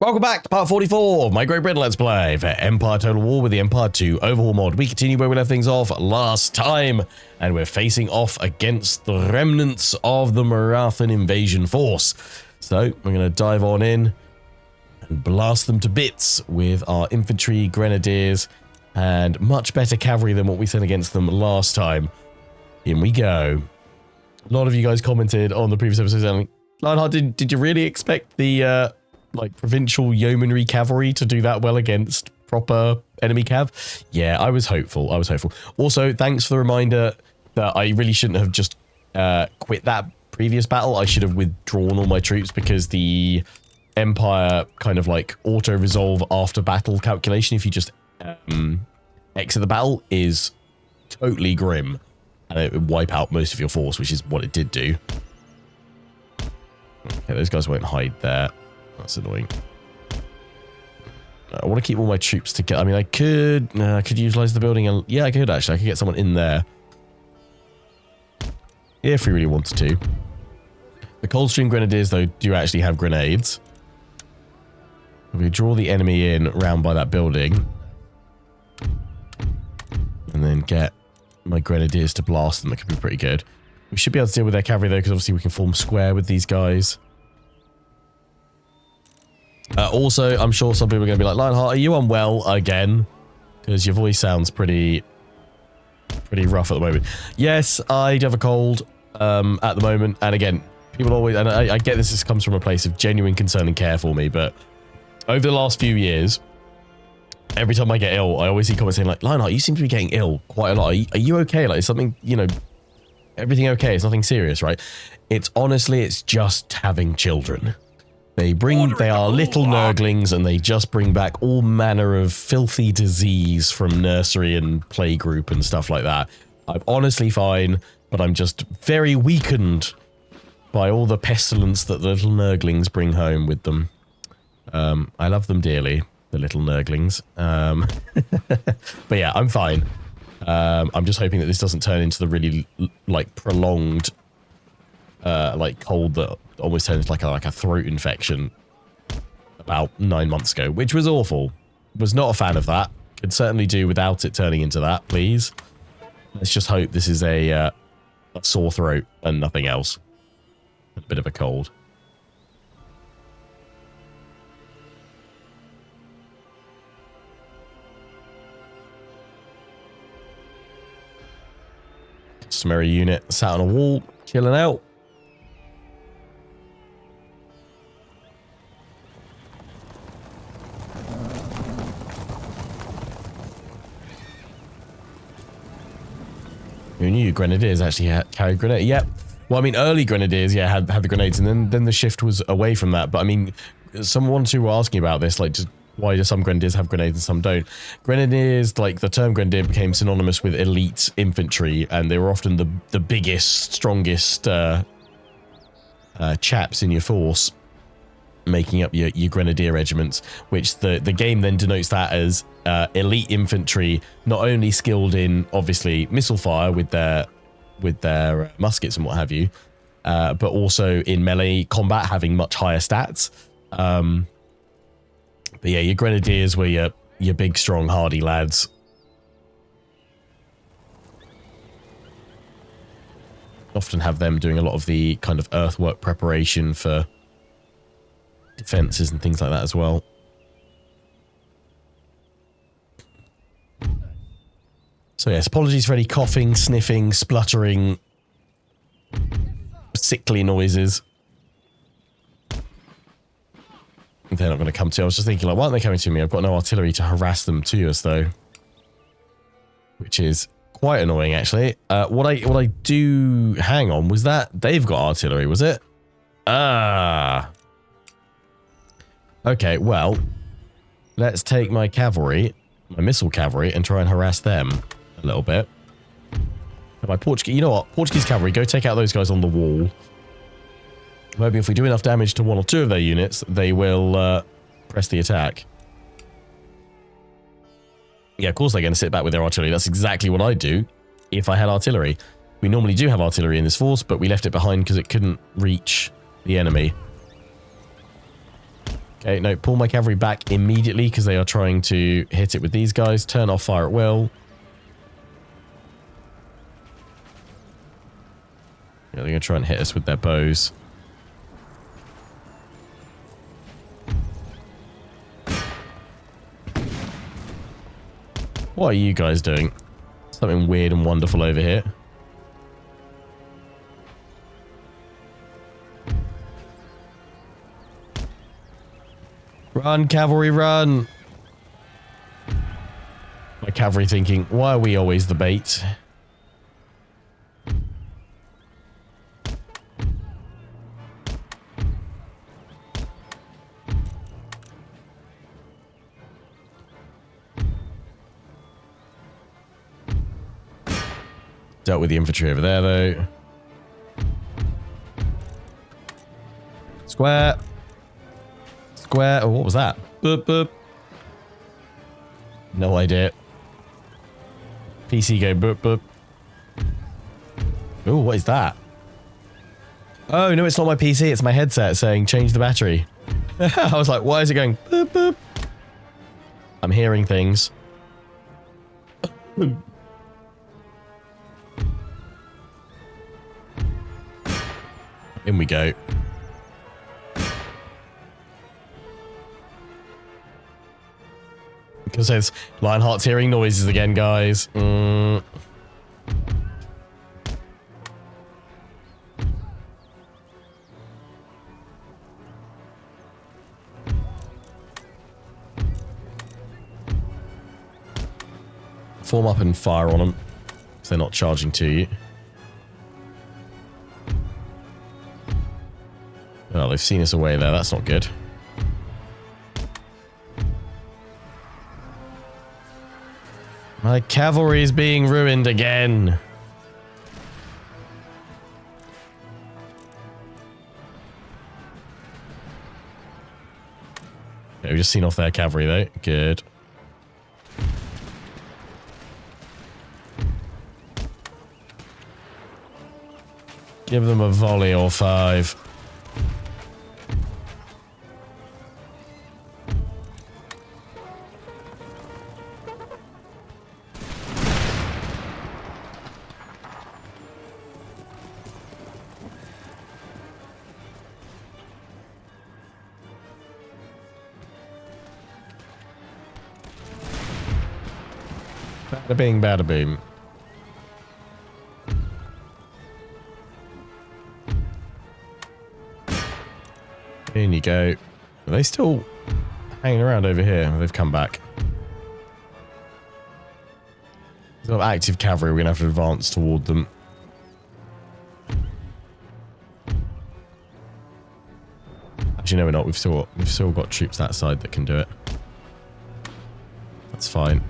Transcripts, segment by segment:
Welcome back to part 44 of my Great Britain Let's Play for Empire Total War with the Empire 2 Overhaul mod. We continue where we left things off last time, and we're facing off against the remnants of the Marathan invasion force. So we're going to dive on in and blast them to bits with our infantry, grenadiers, and much better cavalry than what we sent against them last time. In we go. A lot of you guys commented on the previous episode saying, Lionheart, did you really expect the like provincial yeomanry cavalry to do that well against proper enemy cav? Yeah, I was hopeful. Also, thanks for the reminder that I really shouldn't have just quit that previous battle. I should have withdrawn all my troops because the Empire kind of like auto-resolve after battle calculation, if you just exit the battle, is totally grim. And it would wipe out most of your force, which is what it did do. Okay, those guys won't hide there. That's annoying. I want to keep all my troops together. I mean, I could utilize the building. And yeah, I could actually. I could get someone in there. If we really wanted to. The Coldstream Grenadiers, though, do actually have grenades. If we draw the enemy in round by that building. And then get my Grenadiers to blast them, that could be pretty good. We should be able to deal with their cavalry, though, because obviously we can form square with these guys. Also, I'm sure some people are going to be like, Lionheart, are you unwell again? Because your voice sounds pretty rough at the moment. Yes, I do have a cold at the moment. And again, people always, and I get this comes from a place of genuine concern and care for me, but over the last few years, every time I get ill, I always see comments saying like, Lionheart, you seem to be getting ill quite a lot. Are you okay? Like, is something, you know, everything okay? It's nothing serious, right? It's honestly, it's just having children. They are little nurglings, and they just bring back all manner of filthy disease from nursery and playgroup and stuff like that. I'm honestly fine, but I'm just very weakened by all the pestilence that the little nurglings bring home with them. I love them dearly, the little nurglings. But yeah, I'm fine. I'm just hoping that this doesn't turn into the really like prolonged like cold that almost turned into like a throat infection about 9 months ago, which was awful. Was not a fan of that. Could certainly do without it turning into that, please. Let's just hope this is a sore throat and nothing else. A bit of a cold. Customary unit sat on a wall, chilling out. Who knew Grenadiers actually carried grenades? Yep. Well, I mean, early Grenadiers, yeah, had the grenades, and then the shift was away from that. But I mean, someone who were asking about this, like, just why do some Grenadiers have grenades and some don't? Grenadiers, like, the term Grenadier became synonymous with elite infantry, and they were often the biggest, strongest chaps in your force, making up your Grenadier regiments, which the game then denotes that as elite infantry, not only skilled in obviously missile fire with their muskets and what have you, but also in melee combat, having much higher stats. But yeah, your Grenadiers were your big, strong, hardy lads. Often have them doing a lot of the kind of earthwork preparation for defenses and things like that as well. So yes, apologies for any coughing, sniffing, spluttering, sickly noises. They're not going to come to. I was just thinking, like, why aren't they coming to me? I've got no artillery to harass them to us, though, which is quite annoying, actually. What I do, hang on, was that they've got artillery? Was it? Ah. Okay, well, let's take my cavalry, my missile cavalry, and try and harass them a little bit. And my Portuguese, you know what? Portuguese cavalry, go take out those guys on the wall. Maybe if we do enough damage to one or two of their units, they will press the attack. Yeah, of course they're going to sit back with their artillery. That's exactly what I'd do if I had artillery. We normally do have artillery in this force, but we left it behind because it couldn't reach the enemy. Okay, no, pull my cavalry back immediately because they are trying to hit it with these guys. Turn off fire at will. Yeah, they're going to try and hit us with their bows. What are you guys doing? Something weird and wonderful over here. Run, cavalry, run! My cavalry thinking, why are we always the bait? Dealt with the infantry over there, though. Square. Square. Oh, what was that? Boop, boop. No idea. PC go boop, boop. Oh, what is that? Oh, no, it's not my PC. It's my headset saying change the battery. I was like, why is it going boop, boop? I'm hearing things. In we go. Because there's Lionheart's hearing noises again, guys. Form up and fire on them if they're not charging to you. Oh, they've seen us away there. That's not good. My cavalry is being ruined again. Okay, we've just seen off their cavalry though. Good. Give them a volley or 5. Bada bing, bada boom. In you go. Are they still hanging around over here? They've come back. We've got active cavalry. We're going to have to advance toward them. Actually, no, we're not. We've still got troops that side that can do it. That's fine.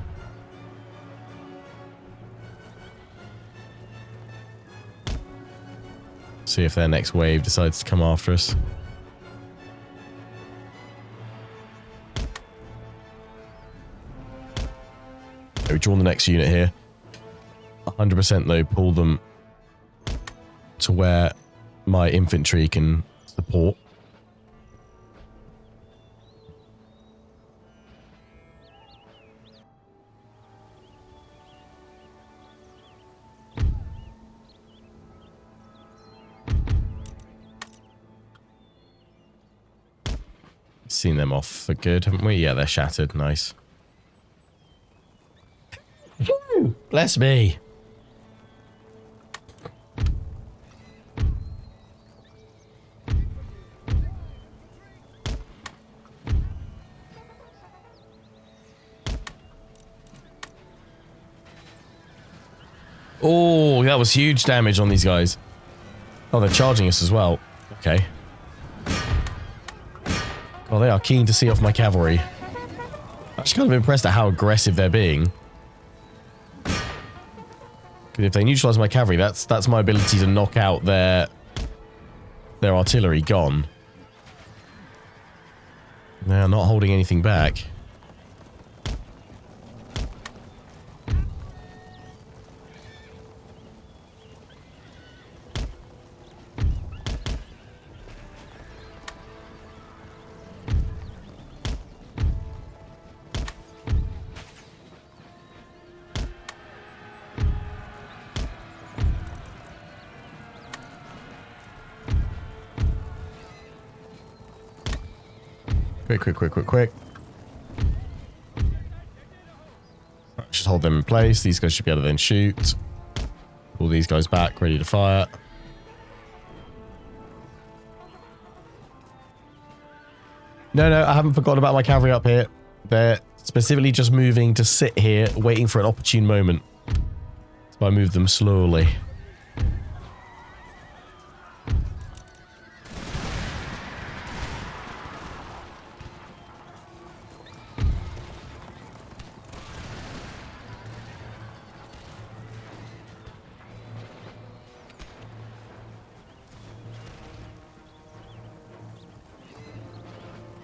See if their next wave decides to come after us. Okay, we draw the next unit here. 100% though, pull them to where my infantry can support. Seen them off for good, haven't we? Yeah, they're shattered. Nice. Bless me. Oh, that was huge damage on these guys. Oh, they're charging us as well. Okay. Oh, they are keen to see off my cavalry. I'm just kind of impressed at how aggressive they're being. Because if they neutralize my cavalry, that's my ability to knock out their artillery gone. They're not holding anything back. Quick, quick, quick, quick, quick. Just hold them in place. These guys should be able to then shoot. Pull these guys back, ready to fire. No, no, I haven't forgotten about my cavalry up here. They're specifically just moving to sit here, waiting for an opportune moment. So I move them slowly.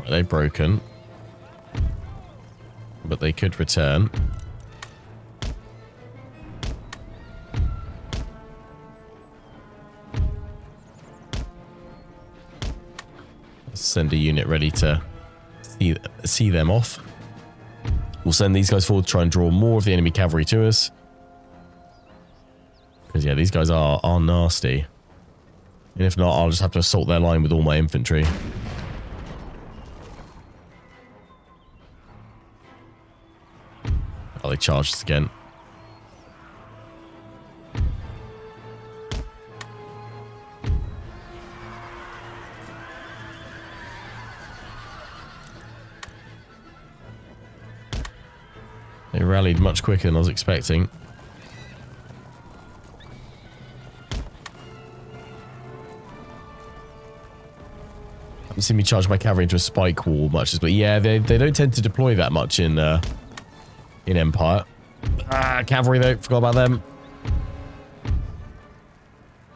They've broken, but they could return. Let's send a unit ready to see them off. We'll send these guys forward to try and draw more of the enemy cavalry to us. Because yeah, these guys are nasty. And if not, I'll just have to assault their line with all my infantry. Oh, they charged us again. They rallied much quicker than I was expecting. Haven't seen me charge my cavalry into a spike wall much, but yeah, they don't tend to deploy that much in Empire. Cavalry though, forgot about them.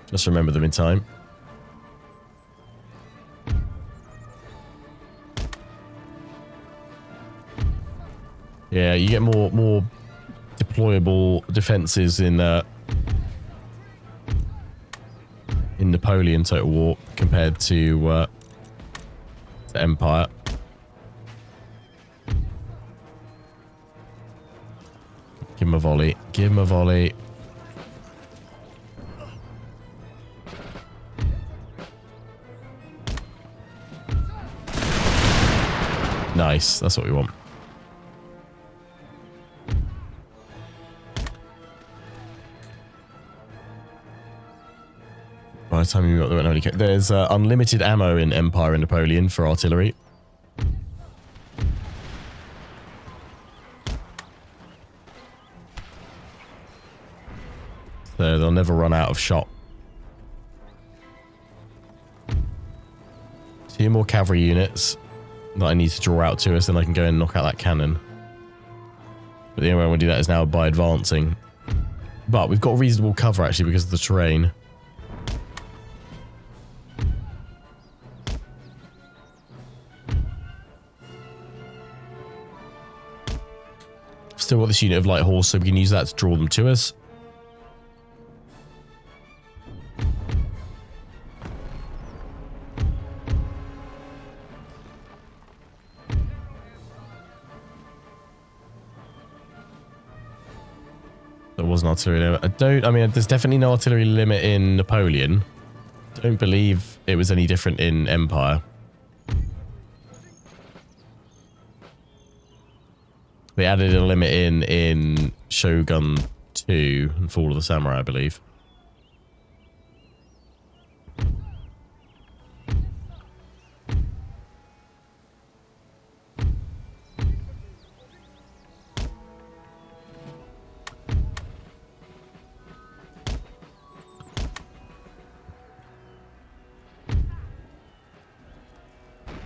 Just remember them in time. Yeah, you get more deployable defenses in Napoleon Total War compared to Empire. Give him a volley. Give him a volley. Nice. That's what we want. By the time you got the there's unlimited ammo in Empire and Napoleon for artillery. So they'll never run out of shot. 2 more cavalry units that I need to draw out to us, then I can go and knock out that cannon. But the only way I want to do that is now by advancing. But we've got reasonable cover actually because of the terrain. Still got this unit of light horse, so we can use that to draw them to us. There was an artillery limit. I mean, there's definitely no artillery limit in Napoleon. Don't believe it was any different in Empire. They added a limit in Shogun 2 and Fall of the Samurai, I believe.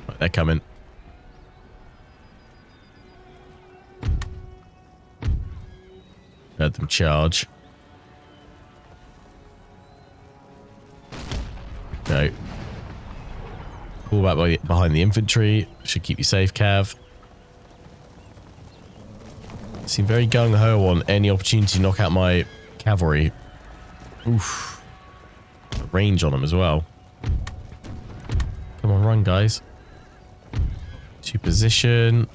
Right, they're coming. Heard them charge. No. Pull back behind the infantry. Should keep you safe, Cav. Seem very gung-ho on any opportunity to knock out my cavalry. Oof. Range on them as well. Come on, run, guys. To position.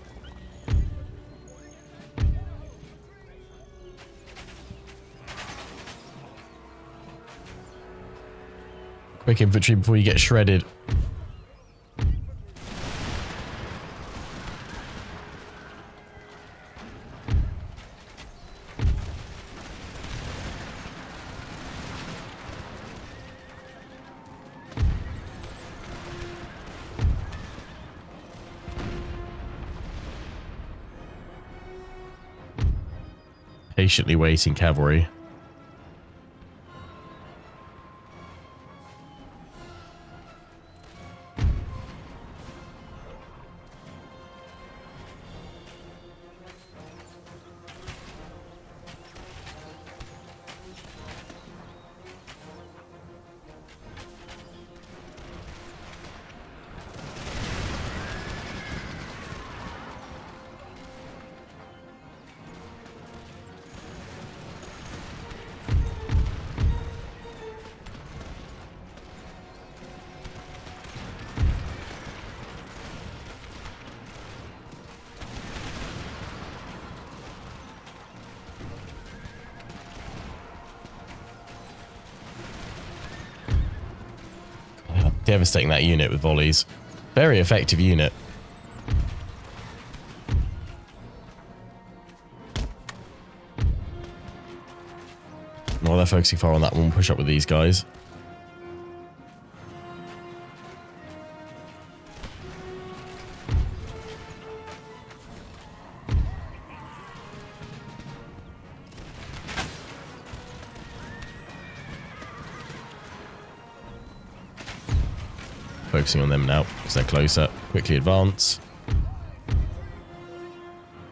Quick infantry before you get shredded. Patiently waiting cavalry. Devastating that unit with volleys. Very effective unit. While they're focusing far on that one, we'll push up with these guys. Focusing on them now because they're closer. Quickly advance.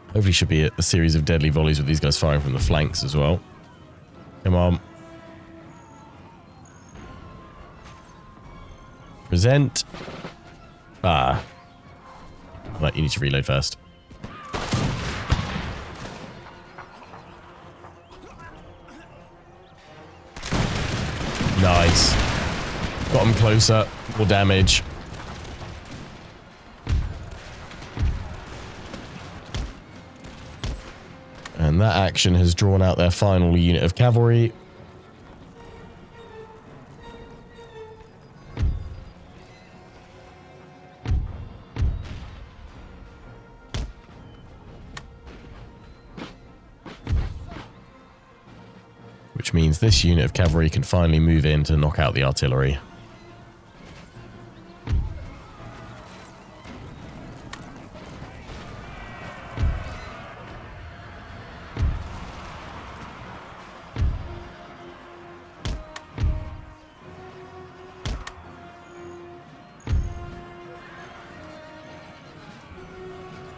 Hopefully should be a series of deadly volleys with these guys firing from the flanks as well. Come on. Present. Ah. Right, you need to reload first. Nice. Got him closer. More damage. And that action has drawn out their final unit of cavalry. Which means this unit of cavalry can finally move in to knock out the artillery.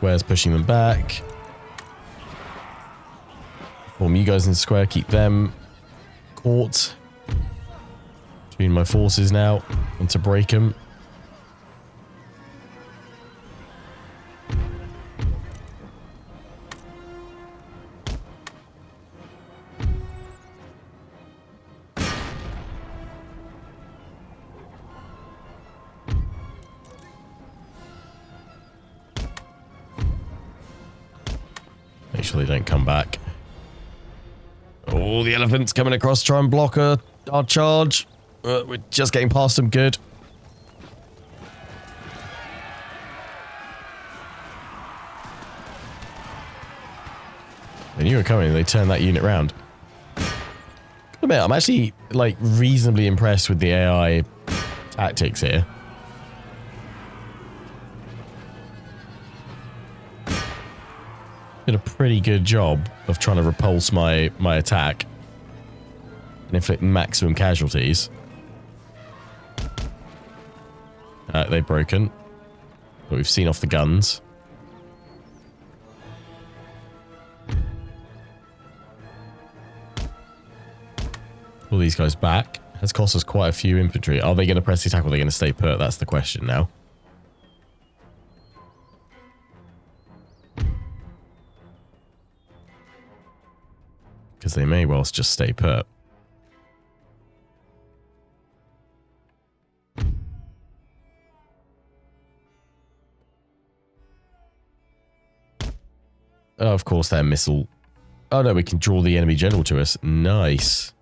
Square's pushing them back. Form you guys in the square, keep them caught between my forces now, and to break them. Make sure they don't come back. Oh, the elephant's coming across to try and block our charge. We're just getting past them. Good. When you were coming, they turned that unit round. Admit, I'm actually like reasonably impressed with the AI tactics here. Did a pretty good job of trying to repulse my attack and inflict maximum casualties. They've broken, but we've seen off the guns. Pull these guys back. Has cost us quite a few infantry. Are they going to press the attack or are they going to stay put? That's the question now. Because they may well just stay put. Oh, of course, their missile. Oh no, we can draw the enemy general to us. Nice.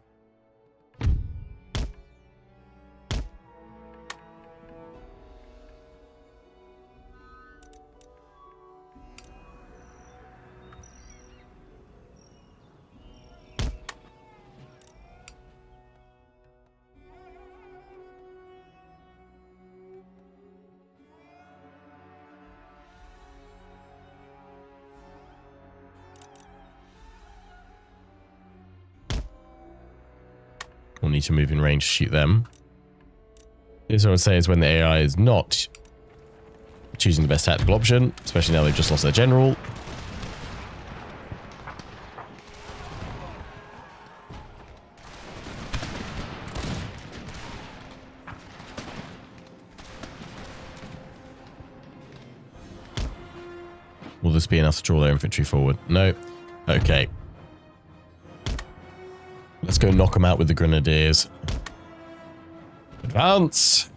need to move in range to shoot them. This, I would say, is when the AI is not choosing the best tactical option, especially now they've just lost their general. Will this be enough to draw their infantry forward? No. Okay. Let's go knock them out with the grenadiers. Advance!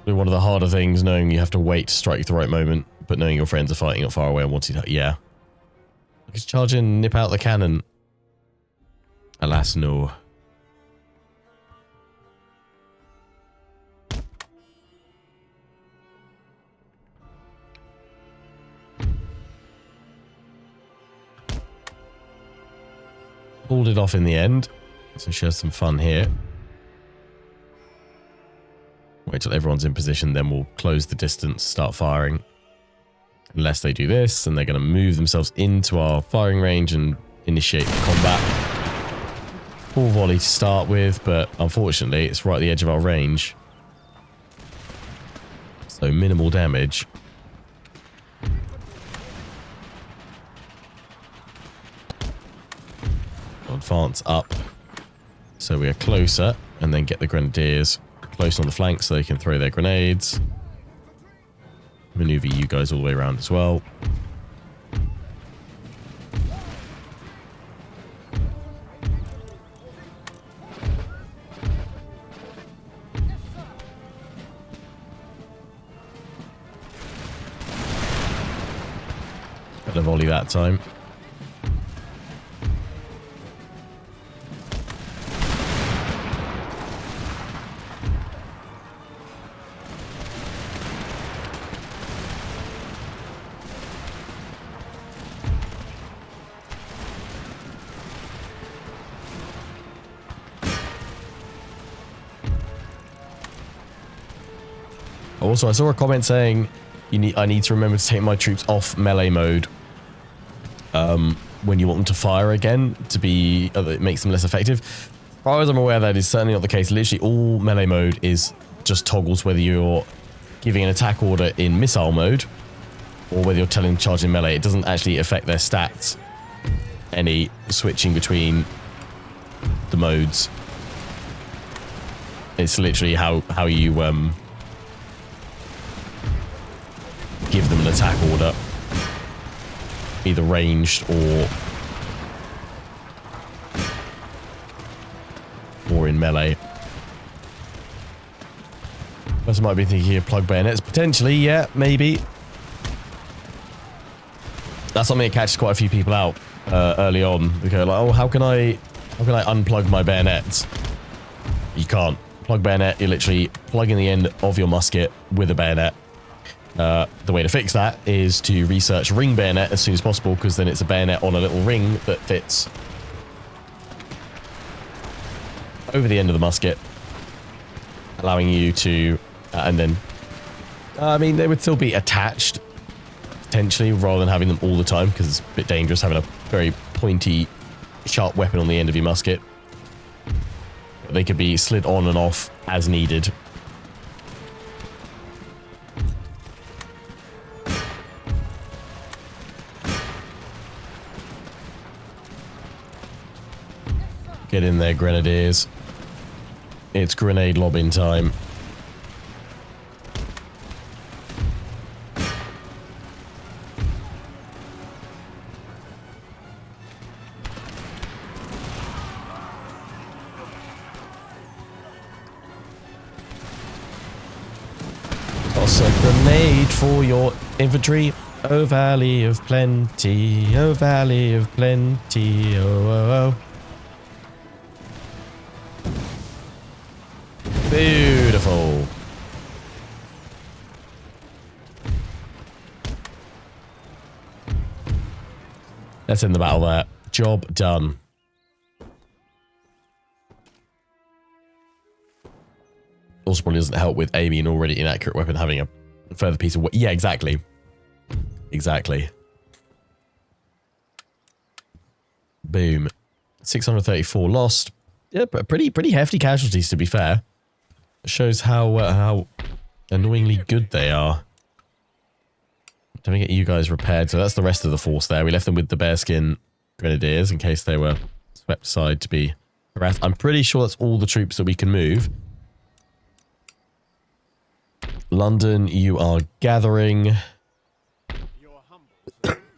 One of the harder things, knowing you have to wait to strike at the right moment, but knowing your friends are fighting not far away and wanting to... Yeah. Let's charge in and nip out the cannon. Alas, no. Pulled it off in the end, so she has some fun here. Wait till everyone's in position, then we'll close the distance, start firing. Unless they do this, and they're going to move themselves into our firing range and initiate combat. Full volley to start with, but unfortunately it's right at the edge of our range. So minimal damage. Advance up so we are closer, and then get the grenadiers close on the flank so they can throw their grenades. Maneuver you guys all the way around as well. Got a volley that time. Also, I saw a comment saying I need to remember to take my troops off melee mode when you want them to fire again, to be it makes them less effective. As far as I'm aware, that is certainly not the case. Literally, all melee mode is just toggles whether you're giving an attack order in missile mode or whether you're telling them to charge in melee. It doesn't actually affect their stats any switching between the modes. It's literally how you give them an attack order, either ranged or in melee. Person might be thinking of plug bayonets. Potentially, yeah, maybe. That's something that catches quite a few people out early on. They go like, oh, how can I unplug my bayonets? You can't. Plug bayonet, you literally plug in the end of your musket with a bayonet. The way to fix that is to research ring bayonet as soon as possible, because then it's a bayonet on a little ring that fits over the end of the musket, allowing you to, and then, I mean, they would still be attached, potentially, rather than having them all the time, because it's a bit dangerous having a very pointy, sharp weapon on the end of your musket. But they could be slid on and off as needed. Get in there, grenadiers. It's grenade lobbing time. Toss a grenade for your infantry. Oh, valley of plenty. Oh, valley of plenty. Oh, oh, oh. Beautiful. Let's end the battle there. Job done. Also probably doesn't help with aiming an already inaccurate weapon having a further piece of work. Yeah, exactly. Exactly. Boom. 634 lost. Yeah, but pretty hefty casualties, to be fair. It shows how annoyingly good they are. Let me get you guys repaired. So that's the rest of the force there. We left them with the bearskin grenadiers in case they were swept aside to be harassed. I'm pretty sure that's all the troops that we can move. London, you are gathering.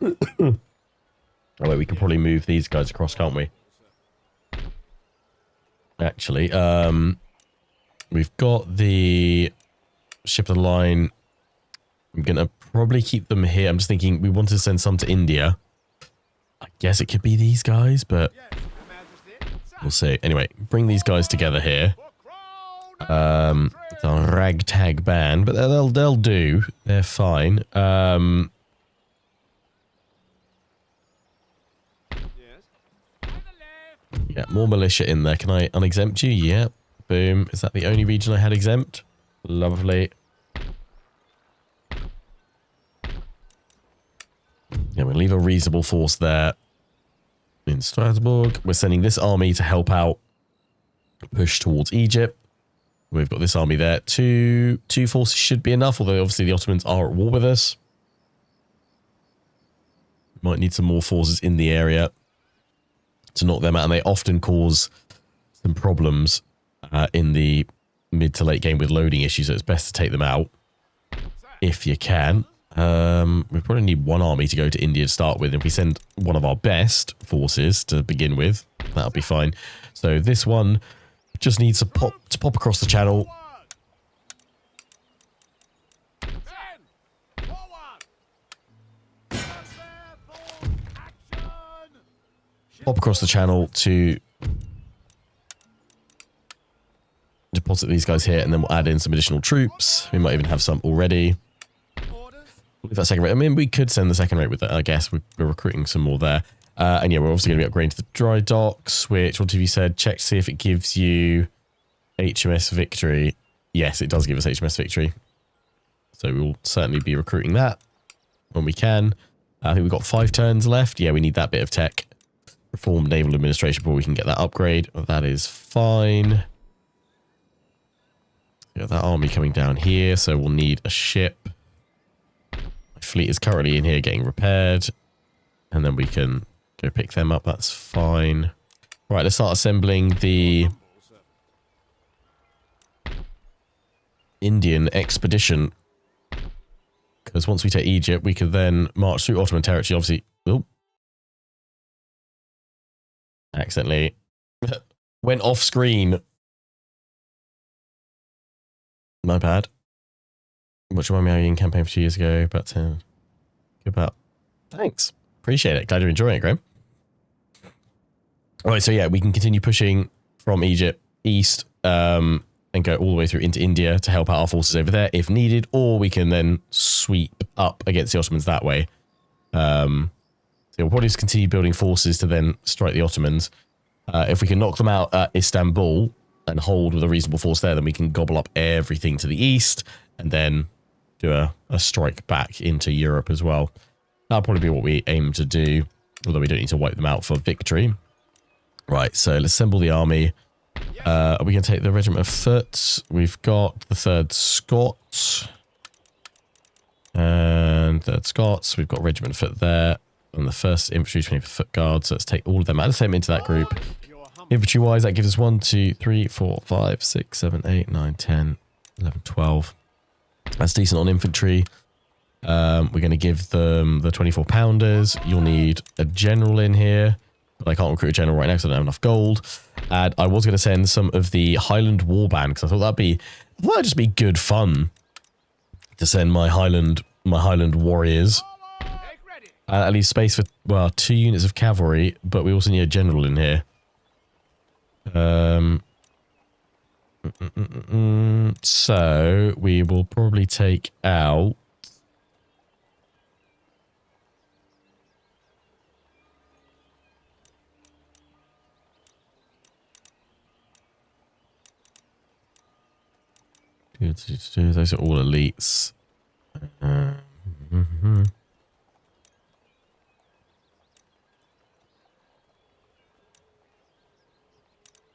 Oh wait, we can probably move these guys across, can't we? Actually, we've got the ship of the line. I'm gonna probably keep them here. I'm just thinking we want to send some to India. I guess it could be these guys, but we'll see. Anyway, bring these guys together here. It's a ragtag band, but they'll do. They're fine. Yeah, more militia in there. Can I unexempt you? Yeah. Boom. Is that the only region I had exempt? Lovely. Yeah, we'll leave a reasonable force there in Strasbourg. We're sending this army to help out push towards Egypt. We've got this army there. Two forces should be enough, although obviously the Ottomans are at war with us. Might need some more forces in the area to knock them out, and they often cause some problems in the mid to late game with loading issues, so it's best to take them out if you can. We probably need one army to go to India to start with. If we send one of our best forces to begin with, that'll be fine. So this one just needs to pop across the channel. Pop across the channel to deposit these guys here, and then we'll add in some additional troops. We might even have some already. If that second rate, I mean, we could send the second rate with it. I guess we're recruiting some more there. And yeah, we're obviously going to be upgrading to the dry docks, which, what have you said? Check to see if it gives you HMS Victory. Yes, it does give us HMS Victory. So we will certainly be recruiting that when we can. I think we've got 5 turns left. Yeah, we need that bit of tech. Reform naval administration before we can get that upgrade. That is fine. Got that army coming down here, so we'll need a ship. My fleet is currently in here getting repaired, and then we can go pick them up. That's fine. Right, let's start assembling the Indian expedition, because once we take Egypt, we could then march through Ottoman territory. Obviously, oh, accidentally went off screen. My bad. Which one me in campaign for 2 years ago? About thanks. Appreciate it. Glad you're enjoying it, Graham. Alright, so yeah, we can continue pushing from Egypt east and go all the way through into India to help out our forces over there if needed, or we can then sweep up against the Ottomans that way. So we'll probably just continue building forces to then strike the Ottomans. If we can knock them out at Istanbul and hold with a reasonable force there, then we can gobble up everything to the east and then do a strike back into Europe as well. That'll probably be what we aim to do, although we don't need to wipe them out for victory. Right, so let's assemble the army. Are we going to take the regiment of foot? We've got the 3rd Scots and 3rd Scots. We've got regiment of foot there, and the 1st infantry, 20th foot guards. So let's take all of them. Add them into that group. Infantry wise, that gives us 1, 2, 3, 4, 5, 6, 7, 8, 9, 10, 11, 12. That's decent on infantry. We're going to give them the 24 pounders. You'll need a general in here, but I can't recruit a general right now because I don't have enough gold. And I was going to send some of the Highland Warband because I thought that'd just be good fun to send my Highland warriors. At least space for, well, 2 units of cavalry, but we also need a general in here. So we will probably take out those are all elites.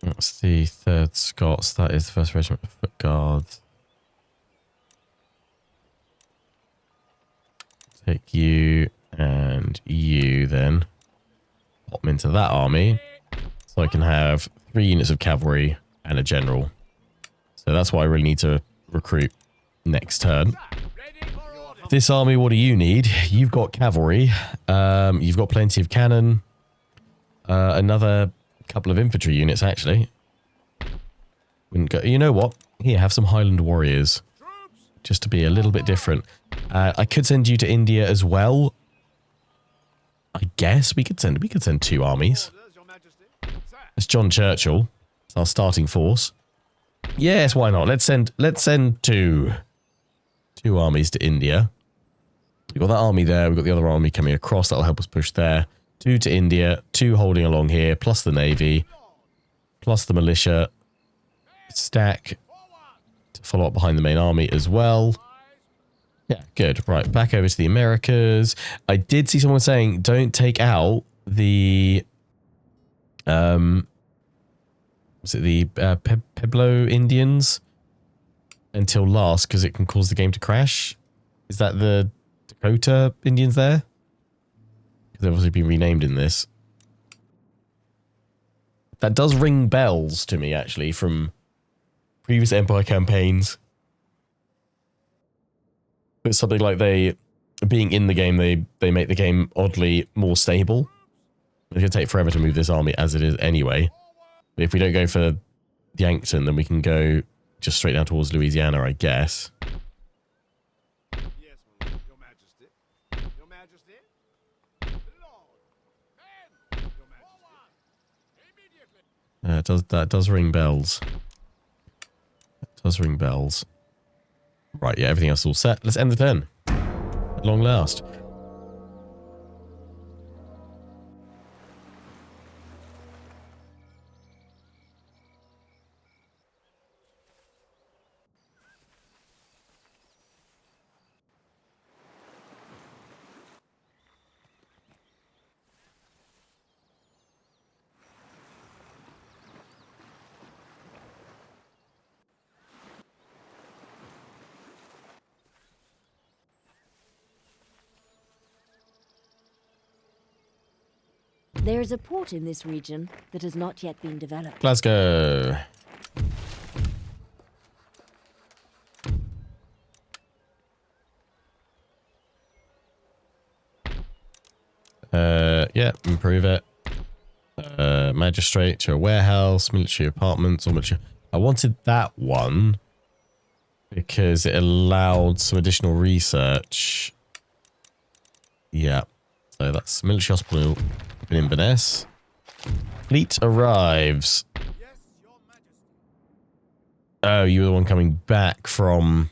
That's the 3rd Scots. That is the 1st Regiment of Foot Guards. Take you and you then. Pop them into that army. So I can have 3 units of cavalry and a general. So that's what I really need to recruit next turn. This army, what do you need? You've got cavalry. You've got plenty of cannon. Another couple of infantry units, actually. Wouldn't go. You know what? Here, have some Highland warriors. Just to be a little bit different. I could send you to India as well. I guess we could send 2 armies. It's John Churchill. It's our starting force. Yes, why not? Let's send 2 armies to India. We've got that army there. We've got the other army coming across. That'll help us push there. 2 to India. 2 holding along here. Plus the navy. Plus the militia. Stack to follow up behind the main army as well. Yeah, good. Right, back over to the Americas. I did see someone saying don't take out the was it the Pueblo Indians until last because it can cause the game to crash. Is that the Dakota Indians there? Because they've obviously been renamed in this. That does ring bells to me, actually, from previous Empire campaigns. It's something like being in the game, they make the game oddly more stable. It's going to take forever to move this army as it is anyway. But if we don't go for Yankton, then we can go just straight down towards Louisiana, I guess. Yes, Your Majesty. Your Majesty. That does ring bells. It does ring bells. Right, yeah, everything else is all set. Let's end the turn. At long last. There's a port in this region that has not yet been developed. Glasgow. Yeah, improve it. Magistrate to a warehouse, military apartments, or military. I wanted that one because it allowed some additional research. Yeah. So that's military hospital in Inverness. Fleet arrives. Oh, you were the one coming back from...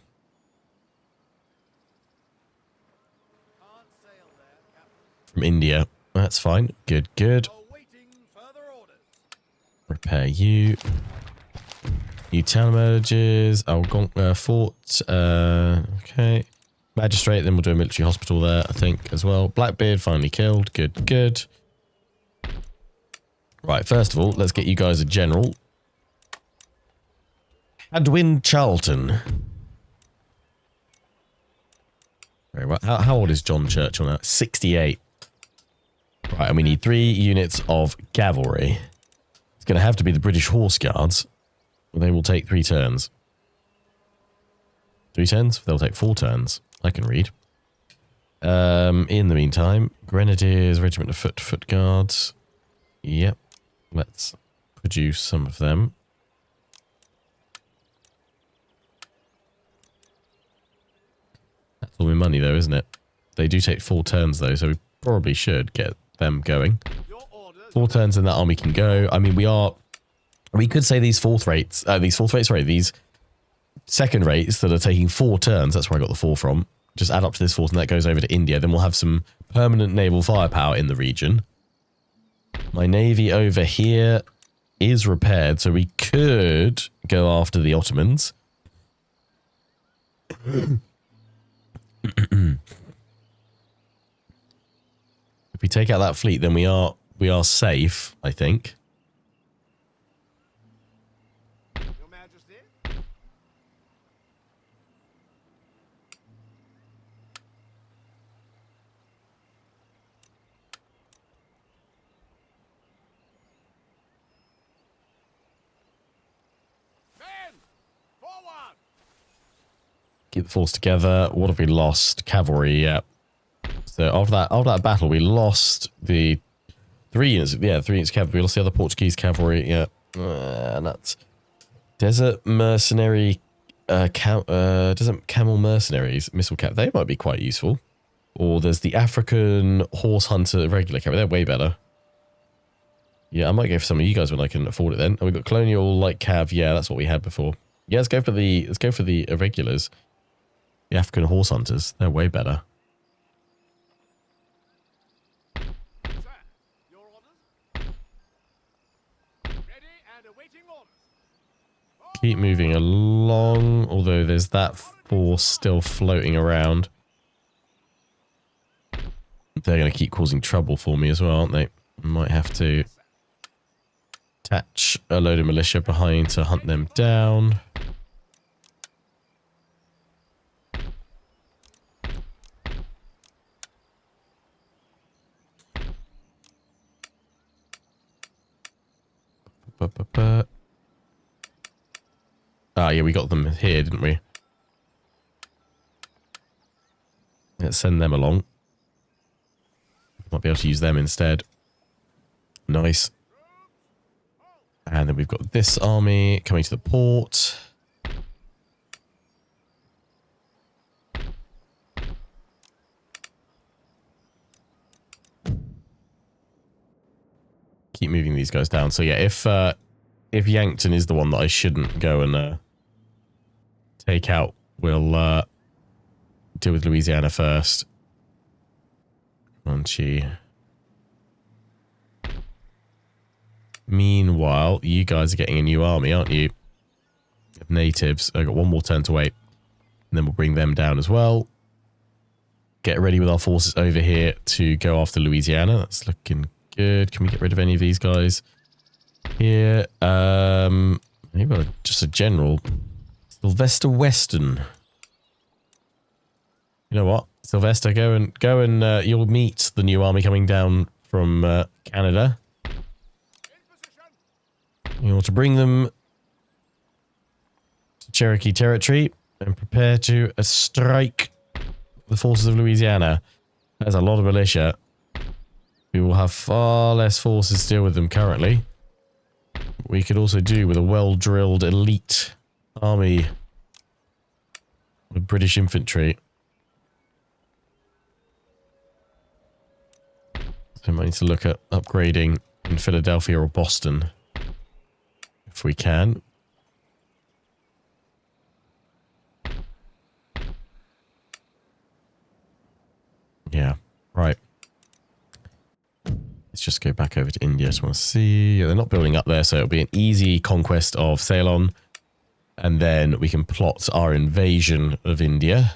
from India. That's fine. Good, good. Repair you. New town emerges. Algonquin fort. Okay. Magistrate, then we'll do a military hospital there, I think, as well. Blackbeard finally killed. Good, good. Right, first of all, let's get you guys a general. Hadwin Charlton. Very well. How old is John Churchill now? 68. Right, and we need 3 units of cavalry. It's going to have to be the British Horse Guards. They will take 3 turns. 3 turns? They'll take 4 turns. I can read. In the meantime, Grenadiers, Regiment of Foot Guards. Yep. Let's produce some of them. That's all my money, though, isn't it? They do take 4 turns, though, so we probably should get them going. 4 turns and that army can go. I mean, we could say these these second rates that are taking 4 turns, that's where I got the 4 from, just add up to this force and that goes over to India. Then we'll have some permanent naval firepower in the region. My navy over here is repaired, so we could go after the If we take out that fleet, then we are safe, I think. Your Majesty. Men, forward. Keep the force together. What have we lost? Cavalry, yeah. So after that battle, we lost the 3 units. Yeah, 3 units cavalry. We lost the other Portuguese cavalry. Yeah, and that's desert mercenary. Desert camel mercenaries, missile cap. They might be quite useful. Or there's the African horse hunter regular cavalry. They're way better. Yeah, I might go for some of you guys when I can afford it. Then and we've got colonial light cav. Yeah, that's what we had before. Yeah, let's go for the irregulars. The African horse hunters. They're way better. Keep moving along, although there's that force still floating around. They're going to keep causing trouble for me as well, aren't they? Might have to attach a load of militia behind to hunt them down. Ah, yeah, we got them here, didn't we? Let's send them along. Might be able to use them instead. Nice. And then we've got this army coming to the port. Keep moving these guys down. So yeah, if Yankton is the one that I shouldn't go and take out, we'll deal with Louisiana first. Meanwhile, you guys are getting a new army, aren't you? Of natives. I've got one more turn to wait. And then we'll bring them down as well. Get ready with our forces over here to go after Louisiana. That's looking good. Can we get rid of any of these guys? Here. Maybe just a general. Sylvester Weston. You know what? Sylvester, go and you'll meet the new army coming down from Canada. You want to bring them to Cherokee territory and prepare to strike the forces of Louisiana. There's a lot of militia. We will have far less forces to deal with them currently. We could also do with a well-drilled elite army with British infantry. So we might need to look at upgrading in Philadelphia or Boston. If we can. Yeah, right. Let's just go back over to India. I just want to see. Yeah, they're not building up there, so it'll be an easy conquest of Ceylon. And then we can plot our invasion of India.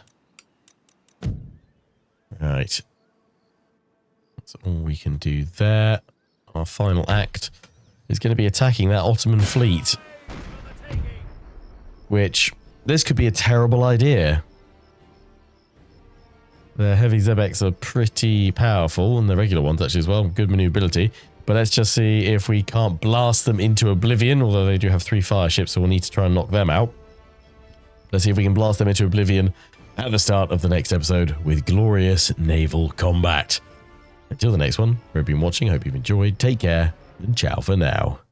Right. That's all we can do there. Our final act is going to be attacking that Ottoman fleet. Which, this could be a terrible idea. The heavy Zebeks are pretty powerful, and the regular ones actually as well. Good maneuverability. But let's just see if we can't blast them into oblivion, although they do have 3 fire ships, so we'll need to try and knock them out. Let's see if we can blast them into oblivion at the start of the next episode with glorious naval combat. Until the next one, we've been watching. Hope you've enjoyed. Take care, and ciao for now.